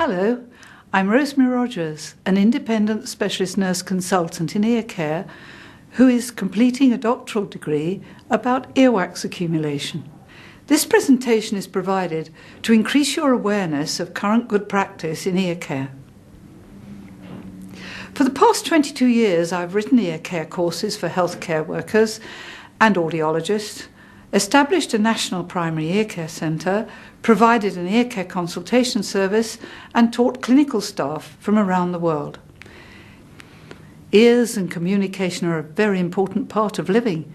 Hello, I'm Rosemary Rogers, an independent specialist nurse consultant in ear care who is completing a doctoral degree about earwax accumulation. This presentation is provided to increase your awareness of current good practice in ear care. For the past 22 years, I've written ear care courses for healthcare workers and audiologists, established a national primary ear care centre, provided an ear care consultation service, and taught clinical staff from around the world. Ears and communication are a very important part of living.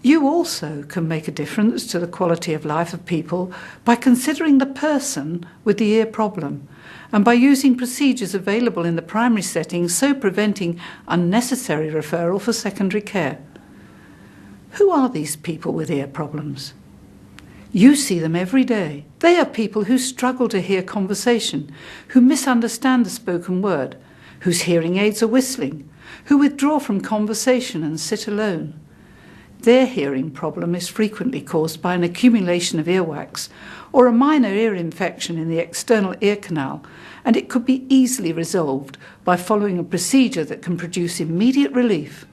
You also can make a difference to the quality of life of people by considering the person with the ear problem and by using procedures available in the primary setting, so preventing unnecessary referral for secondary care. Who are these people with ear problems? You see them every day. They are people who struggle to hear conversation, who misunderstand the spoken word, whose hearing aids are whistling, who withdraw from conversation and sit alone. Their hearing problem is frequently caused by an accumulation of earwax or a minor ear infection in the external ear canal, and it could be easily resolved by following a procedure that can produce immediate relief.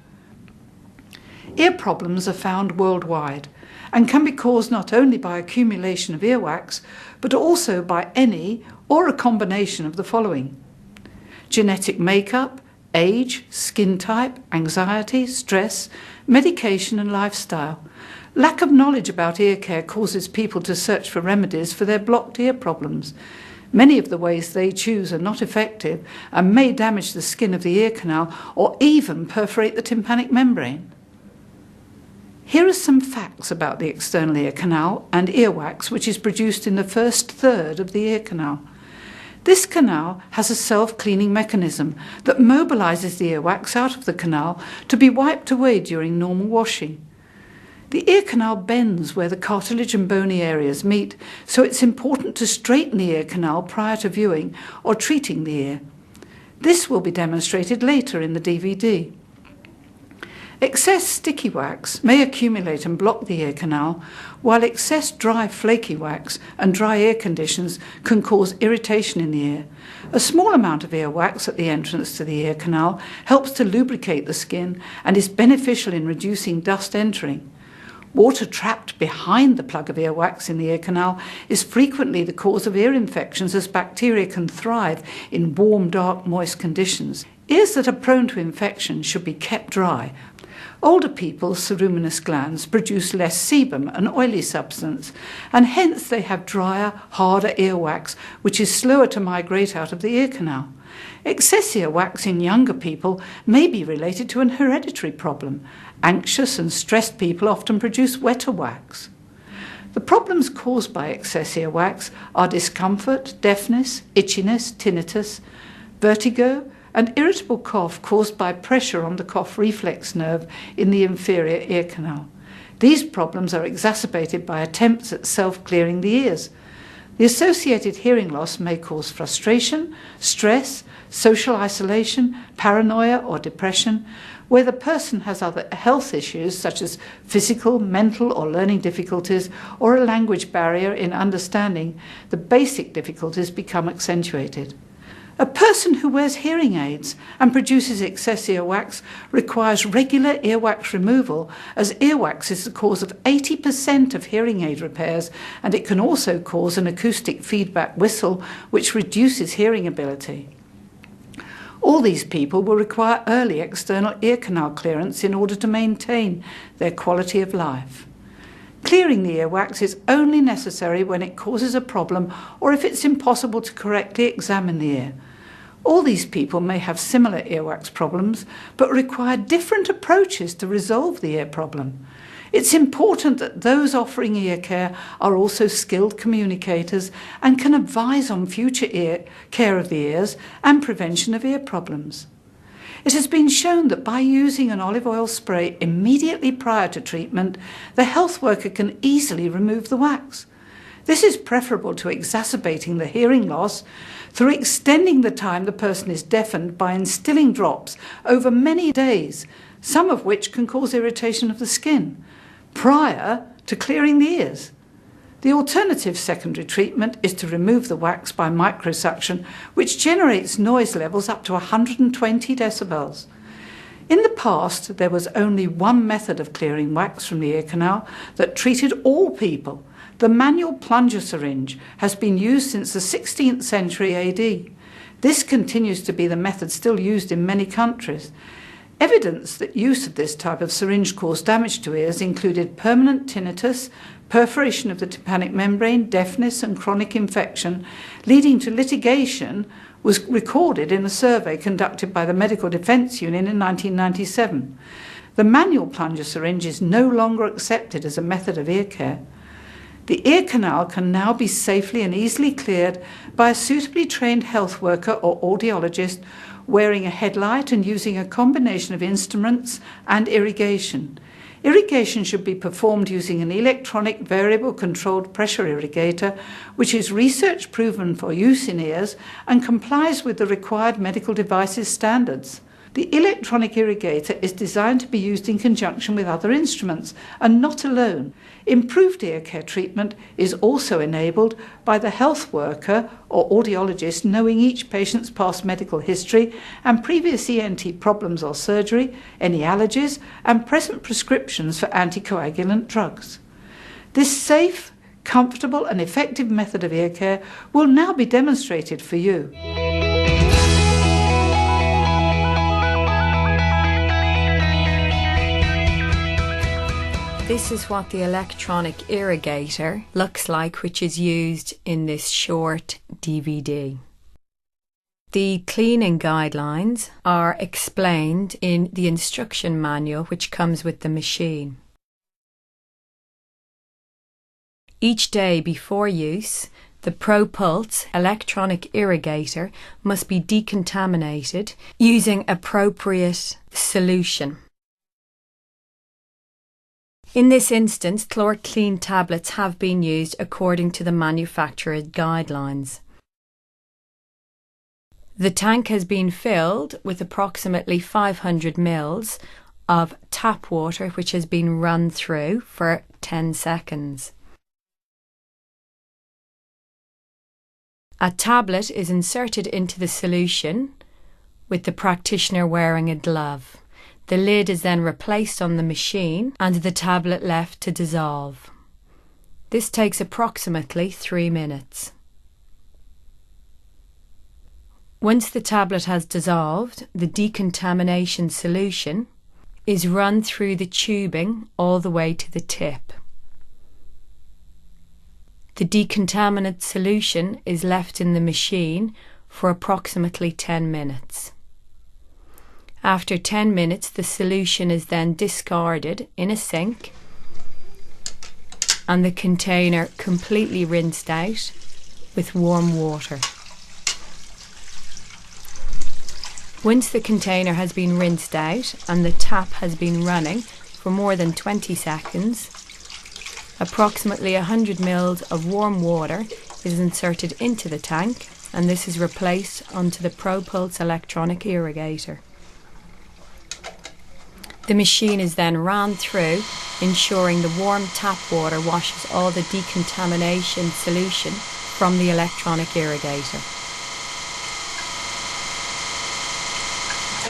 Ear problems are found worldwide and can be caused not only by accumulation of earwax, but also by any or a combination of the following: genetic makeup, age, skin type, anxiety, stress, medication and lifestyle. Lack of knowledge about ear care causes people to search for remedies for their blocked ear problems. Many of the ways they choose are not effective and may damage the skin of the ear canal or even perforate the tympanic membrane. Here are some facts about the external ear canal and earwax, which is produced in the first third of the ear canal. This canal has a self-cleaning mechanism that mobilizes the earwax out of the canal to be wiped away during normal washing. The ear canal bends where the cartilage and bony areas meet, so it's important to straighten the ear canal prior to viewing or treating the ear. This will be demonstrated later in the DVD. Excess sticky wax may accumulate and block the ear canal, while excess dry flaky wax and dry ear conditions can cause irritation in the ear. A small amount of earwax at the entrance to the ear canal helps to lubricate the skin and is beneficial in reducing dust entering. Water trapped behind the plug of earwax in the ear canal is frequently the cause of ear infections, as bacteria can thrive in warm, dark, moist conditions. Ears that are prone to infection should be kept dry. Older people's ceruminous glands produce less sebum, an oily substance, and hence they have drier, harder earwax, which is slower to migrate out of the ear canal. Excess earwax in younger people may be related to an hereditary problem. Anxious and stressed people often produce wetter wax. The problems caused by excess earwax are discomfort, deafness, itchiness, tinnitus, vertigo, and irritable cough caused by pressure on the cough reflex nerve in the inferior ear canal. These problems are exacerbated by attempts at self-clearing the ears. The associated hearing loss may cause frustration, stress, social isolation, paranoia or depression, where the person has other health issues such as physical, mental or learning difficulties or a language barrier in understanding. The basic difficulties become accentuated. A person who wears hearing aids and produces excess earwax requires regular earwax removal, as earwax is the cause of 80% of hearing aid repairs, and it can also cause an acoustic feedback whistle, which reduces hearing ability. All these people will require early external ear canal clearance in order to maintain their quality of life. Clearing the earwax is only necessary when it causes a problem or if it's impossible to correctly examine the ear. All these people may have similar earwax problems, but require different approaches to resolve the ear problem. It's important that those offering ear care are also skilled communicators and can advise on future care of the ears and prevention of ear problems. It has been shown that by using an olive oil spray immediately prior to treatment, the health worker can easily remove the wax. This is preferable to exacerbating the hearing loss through extending the time the person is deafened by instilling drops over many days, some of which can cause irritation of the skin, prior to clearing the ears. The alternative secondary treatment is to remove the wax by microsuction, which generates noise levels up to 120 decibels. In the past, there was only one method of clearing wax from the ear canal that treated all people. The manual plunger syringe has been used since the 16th century AD. This continues to be the method still used in many countries. Evidence that use of this type of syringe caused damage to ears included permanent tinnitus, perforation of the tympanic membrane, deafness and chronic infection, leading to litigation was recorded in a survey conducted by the Medical Defence Union in 1997. The manual plunger syringe is no longer accepted as a method of ear care. The ear canal can now be safely and easily cleared by a suitably trained health worker or audiologist wearing a headlight and using a combination of instruments and irrigation. Irrigation should be performed using an electronic variable controlled pressure irrigator, which is research proven for use in ears and complies with the required medical devices standards. The electronic irrigator is designed to be used in conjunction with other instruments and not alone. Improved ear care treatment is also enabled by the health worker or audiologist knowing each patient's past medical history and previous ENT problems or surgery, any allergies, and present prescriptions for anticoagulant drugs. This safe, comfortable, and effective method of ear care will now be demonstrated for you. This is what the electronic irrigator looks like, which is used in this short DVD. The cleaning guidelines are explained in the instruction manual which comes with the machine. Each day before use, the Propulse electronic irrigator must be decontaminated using appropriate solution. In this instance, ChlorClean tablets have been used according to the manufacturer's guidelines. The tank has been filled with approximately 500 ml of tap water which has been run through for 10 seconds. A tablet is inserted into the solution with the practitioner wearing a glove. The lid is then replaced on the machine and the tablet left to dissolve. This takes approximately 3 minutes. Once the tablet has dissolved, the decontamination solution is run through the tubing all the way to the tip. The decontaminant solution is left in the machine for approximately 10 minutes. After 10 minutes, the solution is then discarded in a sink and the container completely rinsed out with warm water. Once the container has been rinsed out and the tap has been running for more than 20 seconds, approximately 100 ml of warm water is inserted into the tank and this is replaced onto the Propulse electronic irrigator. The machine is then ran through, ensuring the warm tap water washes all the decontamination solution from the electronic irrigator.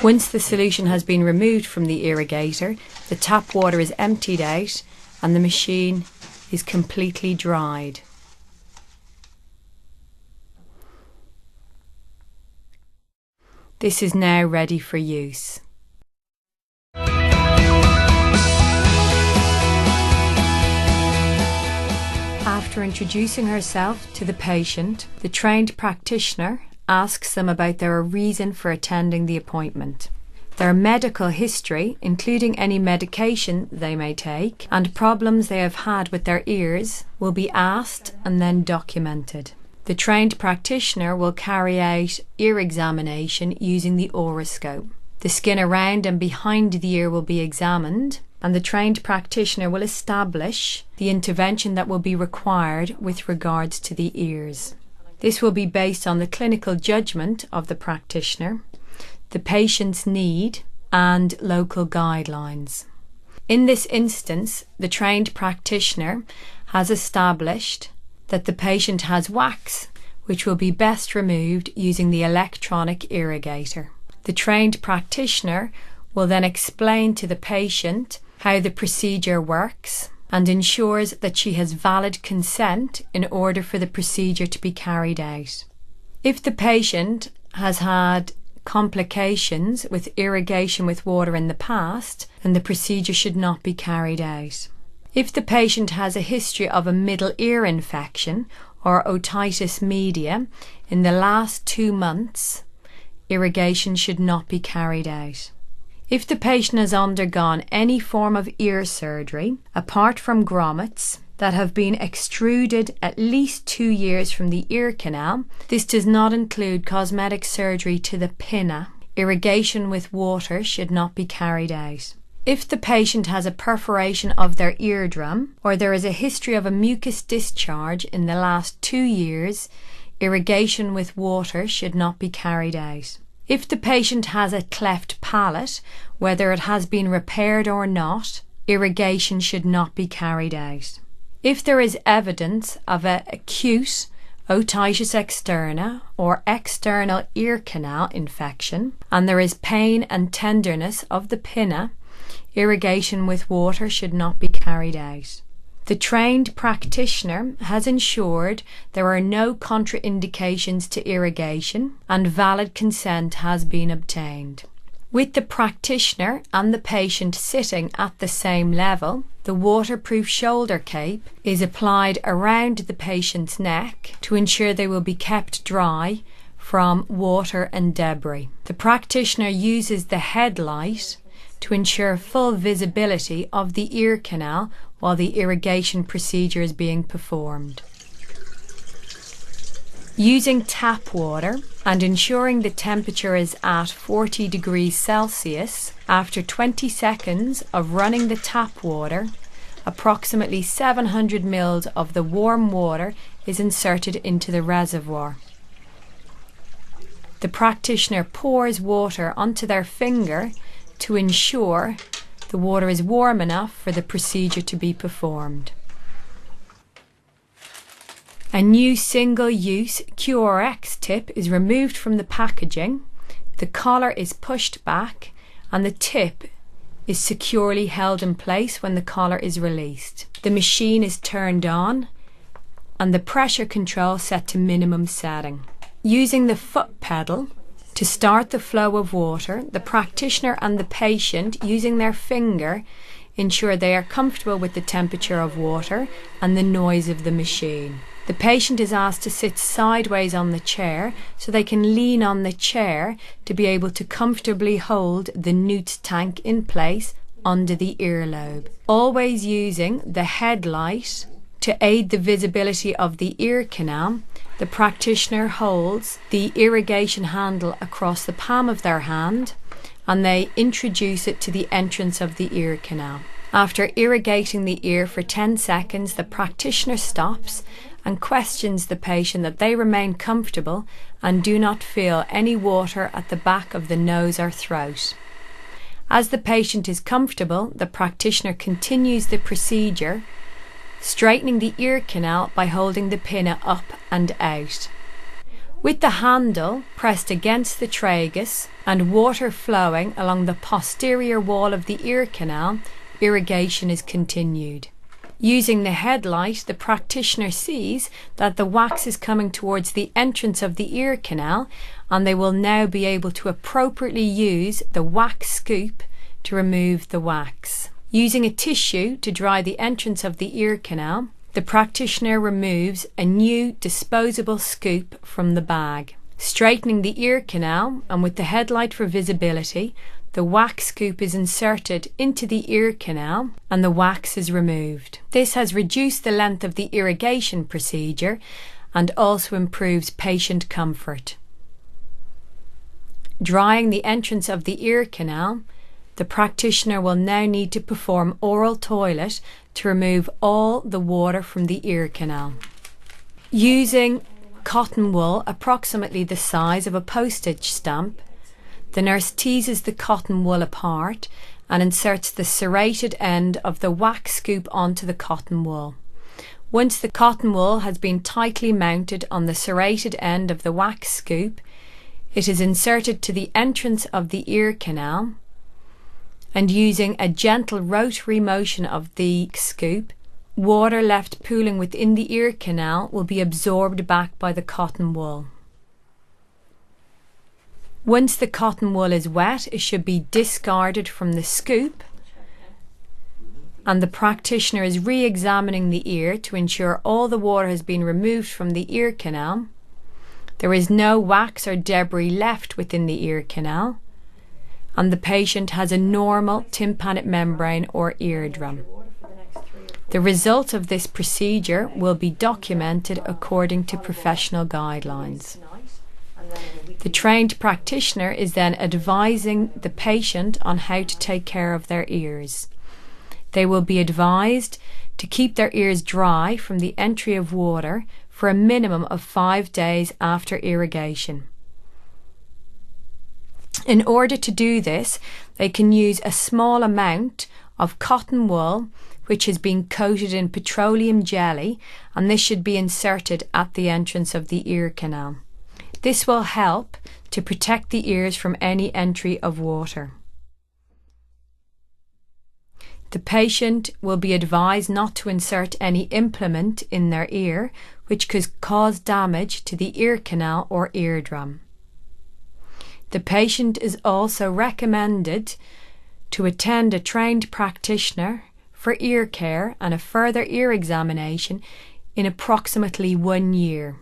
Once the solution has been removed from the irrigator, the tap water is emptied out and the machine is completely dried. This is now ready for use. After introducing herself to the patient, the trained practitioner asks them about their reason for attending the appointment, their medical history, including any medication they may take, and problems they have had with their ears will be asked and then documented. The trained practitioner will carry out ear examination using the oroscope. The skin around and behind the ear will be examined, and the trained practitioner will establish the intervention that will be required with regards to the ears. This will be based on the clinical judgment of the practitioner, the patient's need, and local guidelines. In this instance, the trained practitioner has established that the patient has wax, which will be best removed using the electronic irrigator. The trained practitioner will then explain to the patient how the procedure works and ensures that she has valid consent in order for the procedure to be carried out. If the patient has had complications with irrigation with water in the past, then the procedure should not be carried out. If the patient has a history of a middle ear infection or otitis media in the last 2 months, irrigation should not be carried out. If the patient has undergone any form of ear surgery, apart from grommets, that have been extruded at least 2 years from the ear canal, this does not include cosmetic surgery to the pinna, irrigation with water should not be carried out. If the patient has a perforation of their eardrum, or there is a history of a mucus discharge in the last 2 years, irrigation with water should not be carried out. If the patient has a cleft palate, whether it has been repaired or not, irrigation should not be carried out. If there is evidence of an acute otitis externa or external ear canal infection, and there is pain and tenderness of the pinna, irrigation with water should not be carried out. The trained practitioner has ensured there are no contraindications to irrigation and valid consent has been obtained. With the practitioner and the patient sitting at the same level, the waterproof shoulder cape is applied around the patient's neck to ensure they will be kept dry from water and debris. The practitioner uses the headlight to ensure full visibility of the ear canal while the irrigation procedure is being performed. Using tap water and ensuring the temperature is at 40 degrees Celsius, after 20 seconds of running the tap water, approximately 700 ml of the warm water is inserted into the reservoir. The practitioner pours water onto their finger to ensure the water is warm enough for the procedure to be performed. A new single-use QRX tip is removed from the packaging, the collar is pushed back and the tip is securely held in place when the collar is released. The machine is turned on and the pressure control set to minimum setting. Using the foot pedal to start the flow of water, the practitioner and the patient, using their finger, ensure they are comfortable with the temperature of water and the noise of the machine. The patient is asked to sit sideways on the chair so they can lean on the chair to be able to comfortably hold the newt tank in place under the earlobe. Always using the headlight to aid the visibility of the ear canal, the practitioner holds the irrigation handle across the palm of their hand and they introduce it to the entrance of the ear canal. After irrigating the ear for 10 seconds, the practitioner stops and questions the patient that they remain comfortable and do not feel any water at the back of the nose or throat. As the patient is comfortable, the practitioner continues the procedure, straightening the ear canal by holding the pinna up and out. With the handle pressed against the tragus and water flowing along the posterior wall of the ear canal, irrigation is continued. Using the headlight, the practitioner sees that the wax is coming towards the entrance of the ear canal and they will now be able to appropriately use the wax scoop to remove the wax. Using a tissue to dry the entrance of the ear canal, the practitioner removes a new disposable scoop from the bag. Straightening the ear canal and with the headlight for visibility, the wax scoop is inserted into the ear canal and the wax is removed. This has reduced the length of the irrigation procedure and also improves patient comfort. Drying the entrance of the ear canal, the practitioner will now need to perform oral toilet to remove all the water from the ear canal. Using cotton wool approximately the size of a postage stamp, the nurse teases the cotton wool apart and inserts the serrated end of the wax scoop onto the cotton wool. Once the cotton wool has been tightly mounted on the serrated end of the wax scoop, it is inserted to the entrance of the ear canal, and using a gentle rotary motion of the scoop, water left pooling within the ear canal will be absorbed back by the cotton wool. Once the cotton wool is wet, it should be discarded from the scoop, and the practitioner is re-examining the ear to ensure all the water has been removed from the ear canal. There is no wax or debris left within the ear canal, and the patient has a normal tympanic membrane or eardrum. The result of this procedure will be documented according to professional guidelines. The trained practitioner is then advising the patient on how to take care of their ears. They will be advised to keep their ears dry from the entry of water for a minimum of 5 days after irrigation. In order to do this, they can use a small amount of cotton wool which has been coated in petroleum jelly, and this should be inserted at the entrance of the ear canal. This will help to protect the ears from any entry of water. The patient will be advised not to insert any implement in their ear which could cause damage to the ear canal or eardrum. The patient is also recommended to attend a trained practitioner for ear care and a further ear examination in approximately 1 year.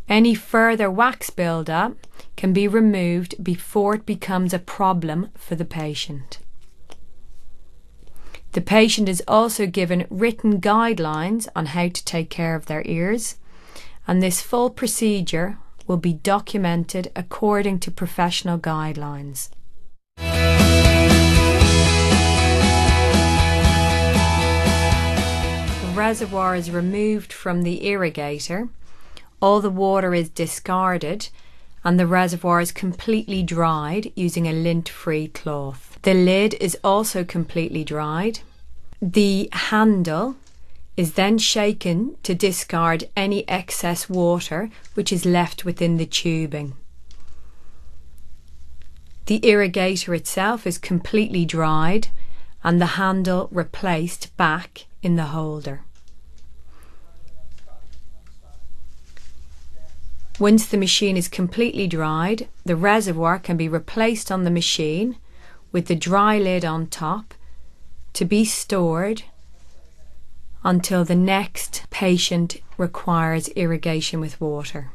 Any further wax build-up can be removed before it becomes a problem for the patient. The patient is also given written guidelines on how to take care of their ears, and this full procedure will be documented according to professional guidelines. The reservoir is removed from the irrigator. All the water is discarded and the reservoir is completely dried using a lint-free cloth. The lid is also completely dried. The handle is then shaken to discard any excess water which is left within the tubing. The irrigator itself is completely dried and the handle replaced back in the holder. Once the machine is completely dried, the reservoir can be replaced on the machine with the dry lid on top to be stored until the next patient requires irrigation with water.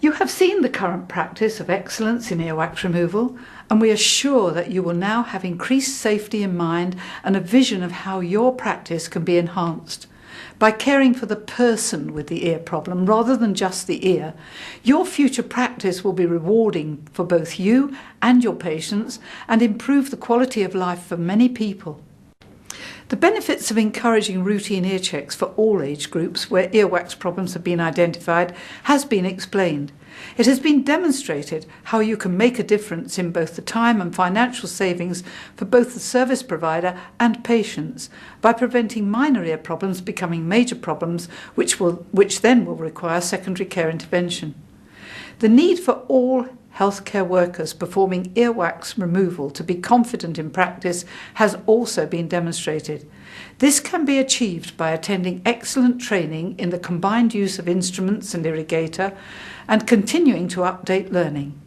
You have seen the current practice of excellence in earwax removal, and we are sure that you will now have increased safety in mind and a vision of how your practice can be enhanced. By caring for the person with the ear problem rather than just the ear, your future practice will be rewarding for both you and your patients and improve the quality of life for many people. The benefits of encouraging routine ear checks for all age groups where earwax problems have been identified has been explained. It has been demonstrated how you can make a difference in both the time and financial savings for both the service provider and patients by preventing minor ear problems becoming major problems which then will require secondary care intervention. The need for all healthcare workers performing earwax removal to be confident in practice has also been demonstrated. This can be achieved by attending excellent training in the combined use of instruments and irrigator and continuing to update learning.